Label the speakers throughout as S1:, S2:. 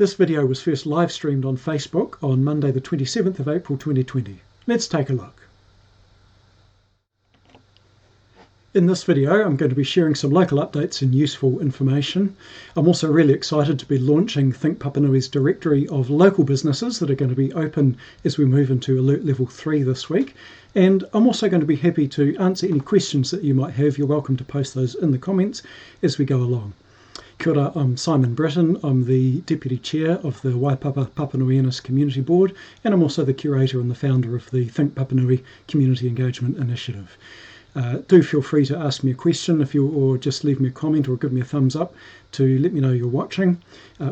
S1: This video was first live streamed on Facebook on Monday the 27th of April 2020. Let's take a look. In this video, I'm going to be sharing some local updates and useful information. I'm also really excited to be launching Think Papanui's directory of local businesses that are going to be open as we move into Alert Level 3 this week. And I'm also going to be happy to answer any questions that you might have. You're welcome to post those in the comments as we go along. Kia ora, I'm Simon Britten. I'm the Deputy Chair of the Waipapa Papanui-Innes Community Board, and I'm also the curator and the founder of the Think Papanui Community Engagement Initiative. Do feel free to ask me a question or just leave me a comment or give me a thumbs up to let me know you're watching.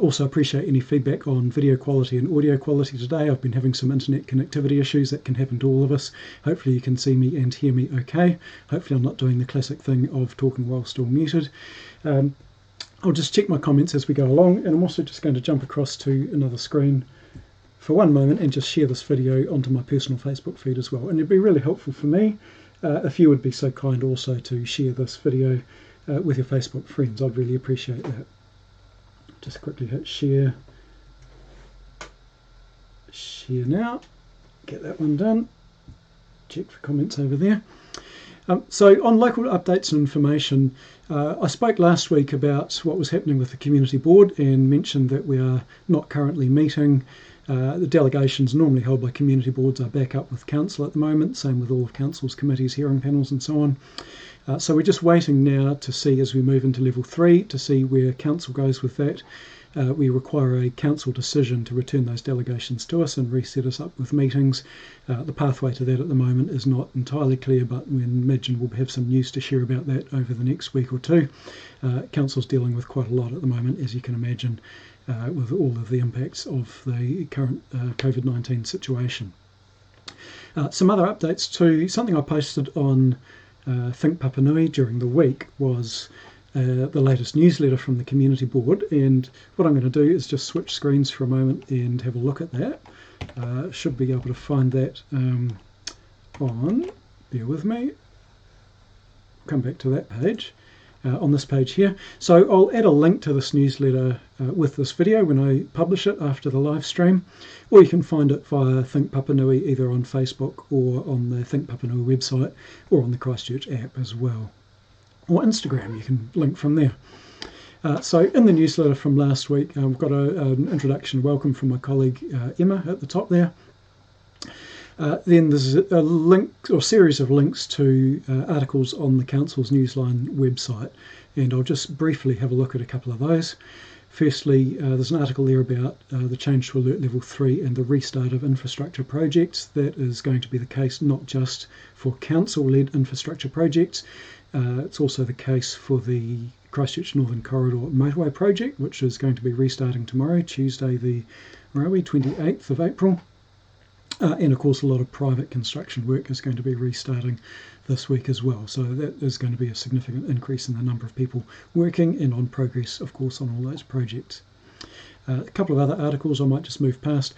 S1: Also appreciate any feedback on video quality and audio quality today. I've been having some internet connectivity issues that can happen to all of us. Hopefully you can see me and hear me okay. Hopefully I'm not doing the classic thing of talking while still muted. I'll just check my comments as we go along, and I'm also just going to jump across to another screen for one moment and just share this video onto my personal Facebook feed as well. And it'd be really helpful for me if you would be so kind also to share this video with your Facebook friends. I'd really appreciate that. Just quickly hit share. Share now. Get that one done. Check for comments over there. So on local updates and information, I spoke last week about what was happening with the community board and mentioned that we are not currently meeting. The delegations normally held by community boards are back up with council at the moment, same with all of council's committees, hearing panels and so on. So we're just waiting now to see, as we move into level 3, to see where council goes with that. We require a council decision to return those delegations to us and reset us up with meetings. The pathway to that at the moment is not entirely clear, but we imagine we'll have some news to share about that over the next week or two. Council's dealing with quite a lot at the moment, as you can imagine, with all of the impacts of the current COVID-19 situation. Some other updates too. Something I posted on Think Papanui during the week was the latest newsletter from the community board, and what I'm going to do is just switch screens for a moment and have a look at that. Should be able to find that on, bear with me, come back to that page, on this page here. So I'll add a link to this newsletter with this video when I publish it after the live stream, or you can find it via Think Papanui either on Facebook or on the Think Papanui website or on the Christchurch app as well. Or Instagram, you can link from there. So in the newsletter from last week, we've got an introduction, welcome from my colleague Emma at the top there. Then there's a link or series of links to articles on the Council's Newsline website, and I'll just briefly have a look at a couple of those. Firstly, there's an article there about the change to Alert Level 3 and the restart of infrastructure projects. That is going to be the case not just for council-led infrastructure projects, it's also the case for the Christchurch Northern Corridor motorway project, which is going to be restarting tomorrow, Tuesday the 28th of April. And of course a lot of private construction work is going to be restarting this week as well. So that is going to be a significant increase in the number of people working and on progress, of course, on all those projects. A couple of other articles I might just move past.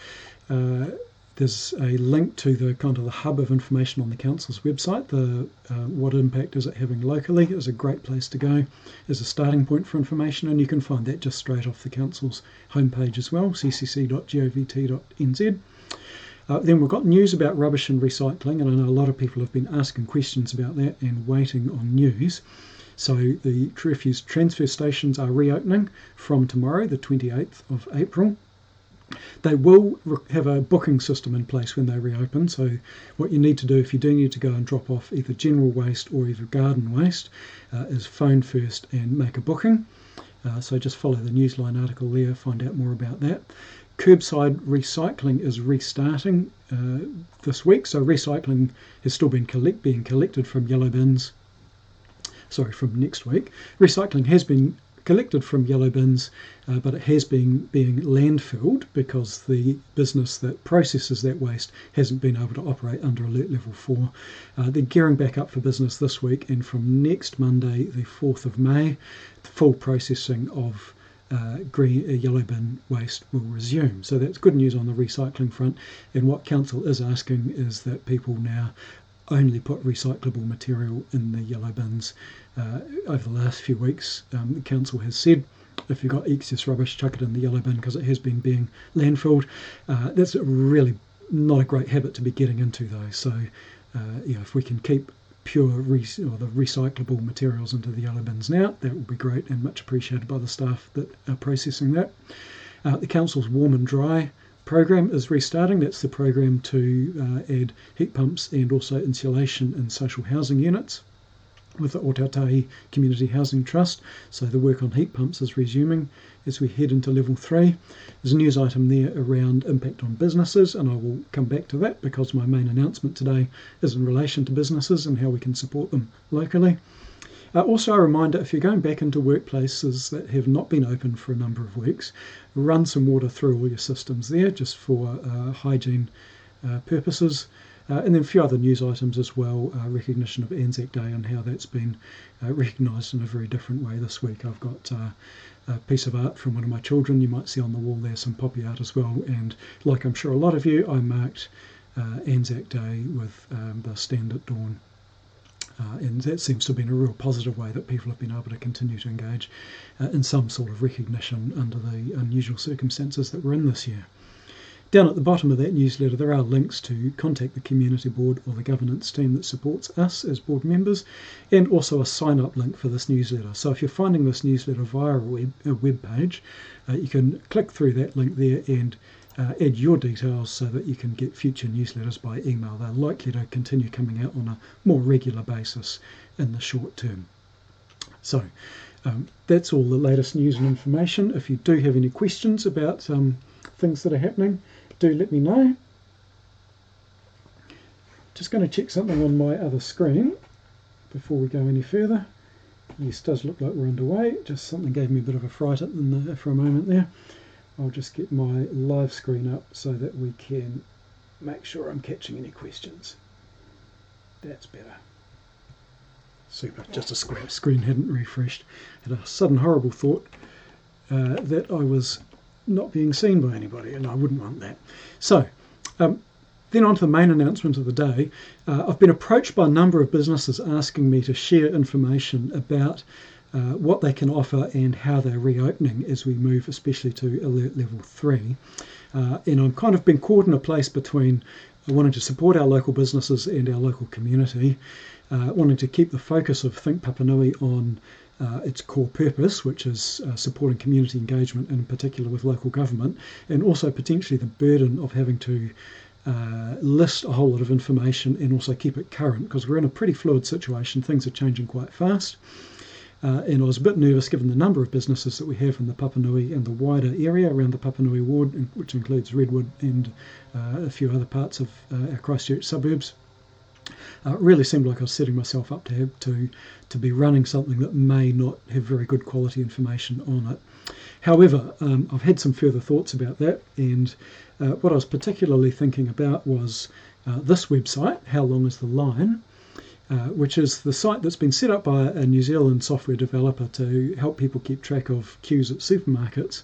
S1: There's a link to the kind of the hub of information on the council's website. The what impact is it having locally is a great place to go as a starting point for information, and you can find that just straight off the council's homepage as well, ccc.govt.nz. Then we've got news about rubbish and recycling, and I know a lot of people have been asking questions about that and waiting on news. So the refuse transfer stations are reopening from tomorrow, the 28th of April. They will have a booking system in place when they reopen, so what you need to do if you do need to go and drop off either general waste or either garden waste is phone first and make a booking. So just follow the Newsline article there, find out more about that. Curbside recycling is restarting this week, so recycling has still been being collected from yellow bins. Sorry, from next week. Recycling has been collected from yellow bins, but it has been being landfilled because the business that processes that waste hasn't been able to operate under Alert Level 4. They're gearing back up for business this week, and from next Monday, the 4th of May, the full processing of yellow bin waste will resume. So that's good news on the recycling front, and what Council is asking is that people now only put recyclable material in the yellow bins. Over the last few weeks, the Council has said If you've got excess rubbish, chuck it in the yellow bin because it has been being landfilled. That's really not a great habit to be getting into though. So if we can keep pure the recyclable materials into the yellow bins now, that would be great and much appreciated by the staff that are processing that. The council's warm and dry program is restarting. That's the program to add heat pumps and also insulation in social housing units with the Ōtautahi Community Housing Trust. So the work on heat pumps is resuming as we head into level 3. There's a news item there around impact on businesses, and I will come back to that because my main announcement today is in relation to businesses and how we can support them locally. Also a reminder, if you're going back into workplaces that have not been open for a number of weeks, run some water through all your systems there just for hygiene purposes. And then a few other news items as well, recognition of Anzac Day and how that's been recognised in a very different way this week. I've got a piece of art from one of my children. You might see on the wall there some poppy art as well. And like I'm sure a lot of you, I marked Anzac Day with the stand at dawn. And that seems to have been a real positive way that people have been able to continue to engage in some sort of recognition under the unusual circumstances that we're in this year. Down at the bottom of that newsletter, there are links to contact the community board or the governance team that supports us as board members, and also a sign-up link for this newsletter. So if you're finding this newsletter via a web page, you can click through that link there and add your details so that you can get future newsletters by email. They're likely to continue coming out on a more regular basis in the short term. So that's all the latest news and information. If you do have any questions about things that are happening, do let me know. Just going to check something on my other screen before we go any further. Yes, does look like we're underway. Just something gave me a bit of a fright for a moment there. I'll just get my live screen up so that we can make sure I'm catching any questions. That's better. Super, just a screen hadn't refreshed. Had a sudden horrible thought that I was not being seen by anybody, and I wouldn't want that. So then on to the main announcement of the day. I've been approached by a number of businesses asking me to share information about what they can offer and how they're reopening as we move especially to alert level 3. And I've kind of been caught in a place between wanting to support our local businesses and our local community, wanting to keep the focus of Think Papanui on its core purpose, which is supporting community engagement, and in particular with local government, and also potentially the burden of having to list a whole lot of information and also keep it current, because we're in a pretty fluid situation. Things are changing quite fast. And I was a bit nervous given the number of businesses that we have in the Papanui and the wider area around the Papanui Ward, which includes Redwood and a few other parts of our Christchurch suburbs. It really seemed like I was setting myself up to be running something that may not have very good quality information on it. However, I've had some further thoughts about that, and what I was particularly thinking about was this website, How Long Is the Line, which is the site that's been set up by a New Zealand software developer to help people keep track of queues at supermarkets.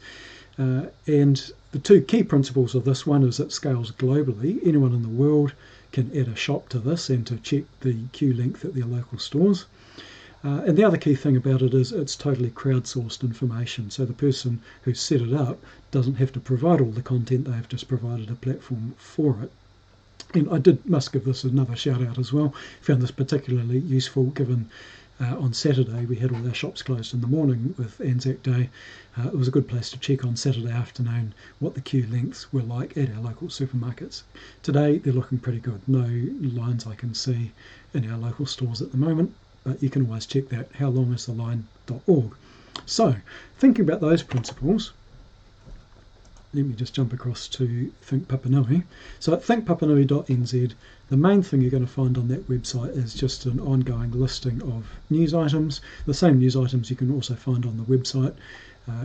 S1: And the two key principles of this one is it scales globally. Anyone in the world can add a shop to this and to check the queue length at their local stores. And the other key thing about it is it's totally crowdsourced information. So the person who set it up doesn't have to provide all the content, they've just provided a platform for it. And I must give this another shout out as well. Found this particularly useful given on Saturday we had all our shops closed in the morning with Anzac Day. It was a good place to check on Saturday afternoon what the queue lengths were like at our local supermarkets. Today they're looking pretty good. No lines I can see in our local stores at the moment, but you can always check that, howlongistheline.org. So, thinking about those principles, let me just jump across to Think Papanui. So at thinkpapanui.nz, the main thing you're going to find on that website is just an ongoing listing of news items. The same news items you can also find on the website.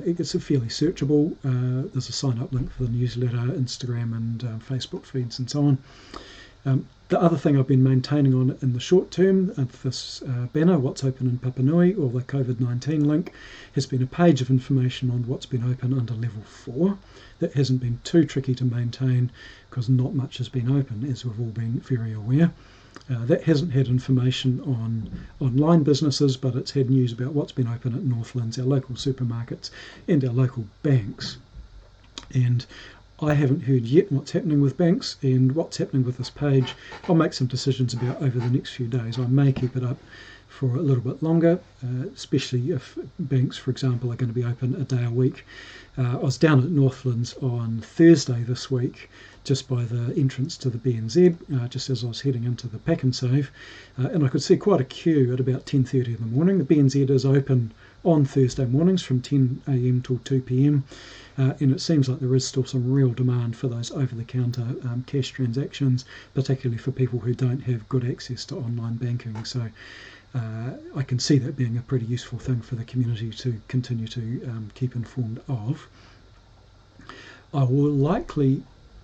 S1: It's fairly searchable. There's a sign-up link for the newsletter, Instagram and Facebook feeds and so on. The other thing I've been maintaining on in the short term of this banner, What's Open in Papanui, or the COVID-19 link, has been a page of information on what's been open under level 4. That hasn't been too tricky to maintain because not much has been open, as we've all been very aware. That hasn't had information on online businesses, but it's had news about what's been open at Northlands, our local supermarkets and our local banks. And I haven't heard yet what's happening with banks and what's happening with this page. I'll make some decisions about over the next few days. I may keep it up for a little bit longer, especially if banks, for example, are going to be open a day a week. I was down at Northlands on Thursday this week, just by the entrance to the BNZ, just as I was heading into the Pack and Save, and I could see quite a queue at about 10:30 in the morning. The BNZ is open on Thursday mornings from 10 a.m. till 2 p.m, and it seems like there is still some real demand for those over-the-counter cash transactions, particularly for people who don't have good access to online banking. So I can see that being a pretty useful thing for the community to continue to keep informed of. I will likely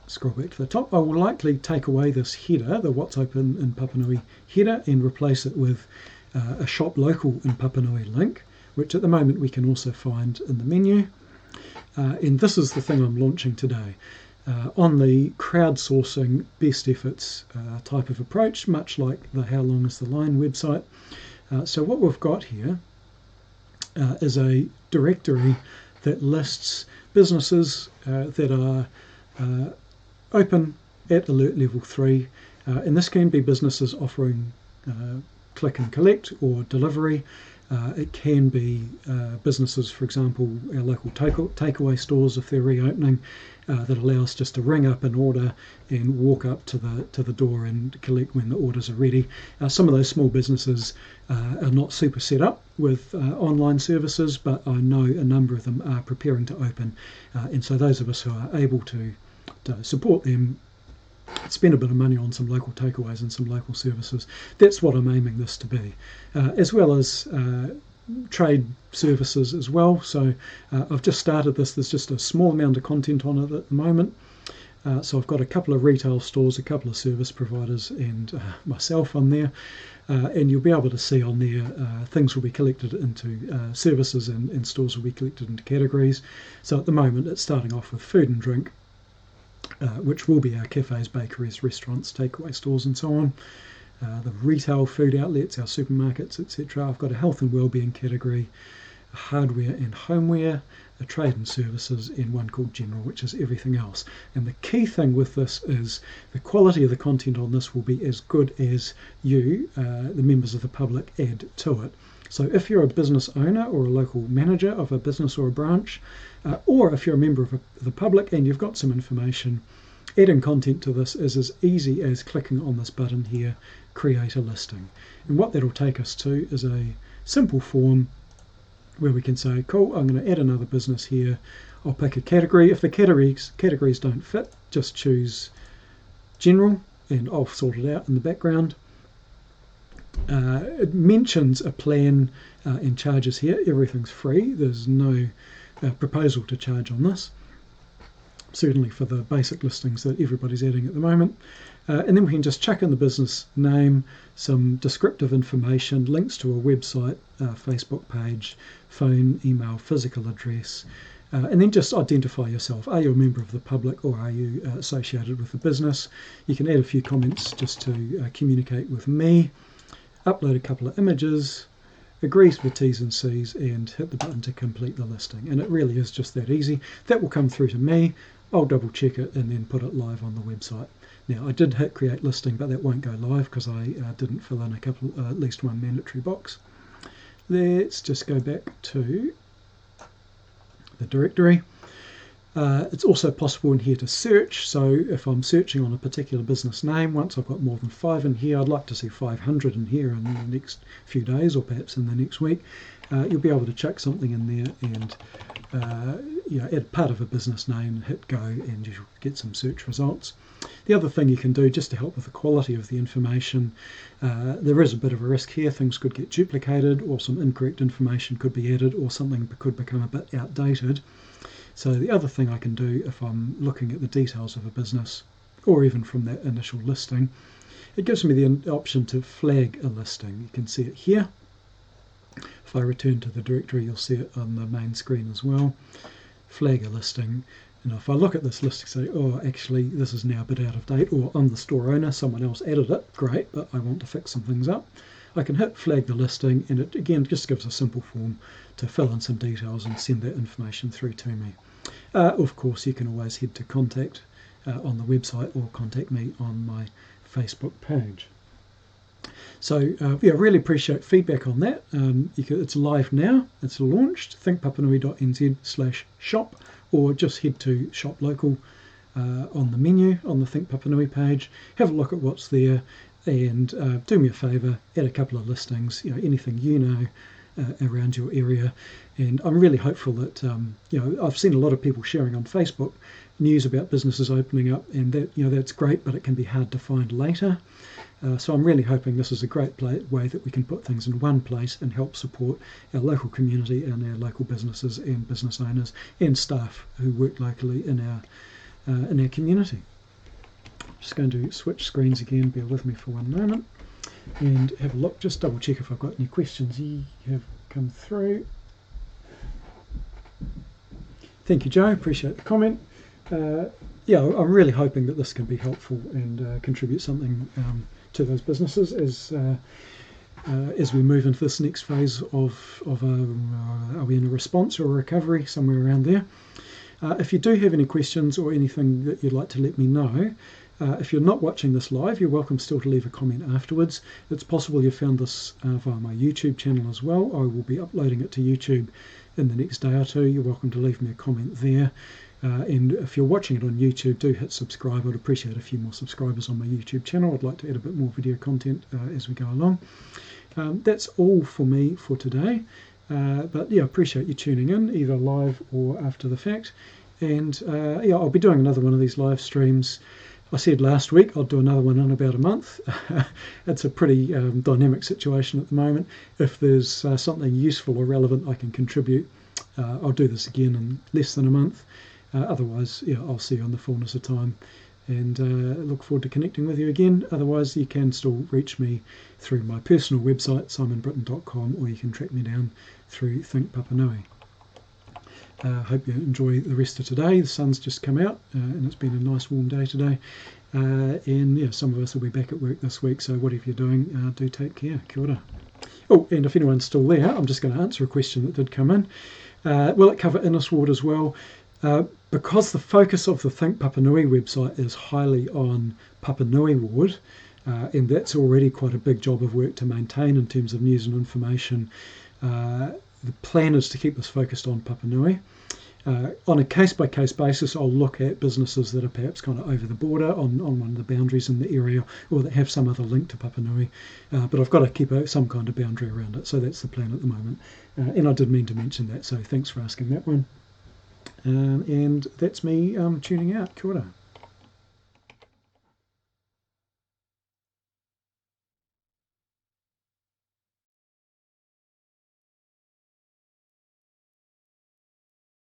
S1: scroll back to the top. I will likely take away this header, the What's Open in Papanui header, and replace it with a Shop Local in Papanui link, which at the moment we can also find in the menu. And this is the thing I'm launching today. On the crowdsourcing best efforts type of approach, much like the How Long is the Line website. So what we've got here is a directory that lists businesses that are open at alert level 3, and this can be businesses offering click and collect or delivery. It can be businesses, for example, our local takeaway stores, if they're reopening, that allow us just to ring up an order and walk up to the door and collect when the orders are ready. Some of those small businesses are not super set up with online services, but I know a number of them are preparing to open, and so those of us who are able to support them, spend a bit of money on some local takeaways and some local services. That's what I'm aiming this to be, as well as trade services as well. So I've just started this. There's just a small amount of content on it at the moment. So I've got a couple of retail stores, a couple of service providers, and myself on there. And you'll be able to see on there things will be collected into services, and stores will be collected into categories. So at the moment it's starting off with food and drink, which will be our cafes, bakeries, restaurants, takeaway stores and so on. The retail food outlets, our supermarkets, etc. I've got a health and wellbeing category, a hardware and homeware, a trade and services, and one called general, which is everything else. And the key thing with this is the quality of the content on this will be as good as you, the members of the public, add to it. So if you're a business owner or a local manager of a business or a branch, or if you're a member of the public and you've got some information, adding content to this is as easy as clicking on this button here, create a listing. And what that'll take us to is a simple form where we can say, cool, I'm going to add another business here. I'll pick a category. If the categories don't fit, just choose general and I'll sort it out in the background. It mentions a plan and charges here. Everything's free. There's no proposal to charge on this, certainly for the basic listings that everybody's adding at the moment. And then we can just chuck in the business name, some descriptive information, links to a website, Facebook page, phone, email, physical address, and then just identify yourself. Are you a member of the public or are you associated with the business? You can add a few comments just to communicate with me, upload a couple of images, agree to the T's and C's, and hit the button to complete the listing. And it really is just that easy. That will come through to me. I'll double check it and then put it live on the website. Now I did hit create listing, but that won't go live because I didn't fill in at least one mandatory box. Let's just go back to the directory. It's also possible in here to search. So if I'm searching on a particular business name, once I've got more than 5 in here, I'd like to see 500 in here in the next few days or perhaps in the next week. You'll be able to chuck something in there and add part of a business name, hit go, and you'll get some search results. The other thing you can do, just to help with the quality of the information, there is a bit of a risk here. Things could get duplicated, or some incorrect information could be added, or something could become a bit outdated. So the other thing I can do if I'm looking at the details of a business, or even from that initial listing, it gives me the option to flag a listing. You can see it here. If I return to the directory, you'll see it on the main screen as well. Flag a listing. And if I look at this list and say, oh, actually, this is now a bit out of date, or I'm the store owner, someone else added it, great, but I want to fix some things up, I can hit flag the listing, and it again just gives a simple form to fill in some details and send that information through to me. Of course, you can always head to contact on the website or contact me on my Facebook page. So yeah, really appreciate feedback on that. It's live now, it's launched, thinkpapanui.nz/shop, or just head to Shop Local on the menu on the Think Papanui page, have a look at what's there, and do me a favour, add a couple of listings, anything around your area. And I'm really hopeful that I've seen a lot of people sharing on Facebook news about businesses opening up, and that that's great, but it can be hard to find later. So I'm really hoping this is a great way that we can put things in one place and help support our local community and our local businesses and business owners and staff who work locally in our community. Just going to switch screens again, bear with me for one moment, and have a look, just double check if I've got any questions you have come through. Thank you, Joe, appreciate the comment. Yeah, I'm really hoping that this can be helpful and contribute something to those businesses as we move into this next phase of are we in a response or a recovery, somewhere around there. If you do have any questions or anything that you'd like to let me know, if you're not watching this live, you're welcome still to leave a comment afterwards. It's possible you found this via my YouTube channel as well. I will be uploading it to YouTube in the next day or two. You're welcome to leave me a comment there. And if you're watching it on YouTube, do hit subscribe. I'd appreciate a few more subscribers on my YouTube channel. I'd like to add a bit more video content as we go along. That's all for me for today. But yeah, appreciate you tuning in, either live or after the fact. And yeah, I'll be doing another one of these live streams. I said last week I'll do another one in about a month. It's a pretty dynamic situation at the moment. If there's something useful or relevant I can contribute, I'll do this again in less than a month. Otherwise, yeah, I'll see you in the fullness of time, and look forward to connecting with you again. Otherwise, you can still reach me through my personal website, simonbritten.com, or you can track me down through Think Papanui. Hope you enjoy the rest of today. The sun's just come out, and it's been a nice warm day today. And yeah, some of us will be back at work this week, so whatever you're doing, do take care. Kia ora. Oh, and if anyone's still there, I'm just going to answer a question that did come in. Will it cover Innes Ward as well? Because the focus of the Think Papanui website is highly on Papanui Ward, and that's already quite a big job of work to maintain in terms of news and information, the plan is to keep this focused on Papanui. On a case-by-case basis, I'll look at businesses that are perhaps kind of over the border on one of the boundaries in the area, or that have some other link to Papanui, but I've got to keep some kind of boundary around it, so that's the plan at the moment. And I did mean to mention that, so thanks for asking that one. And that's me tuning out. Kia ora.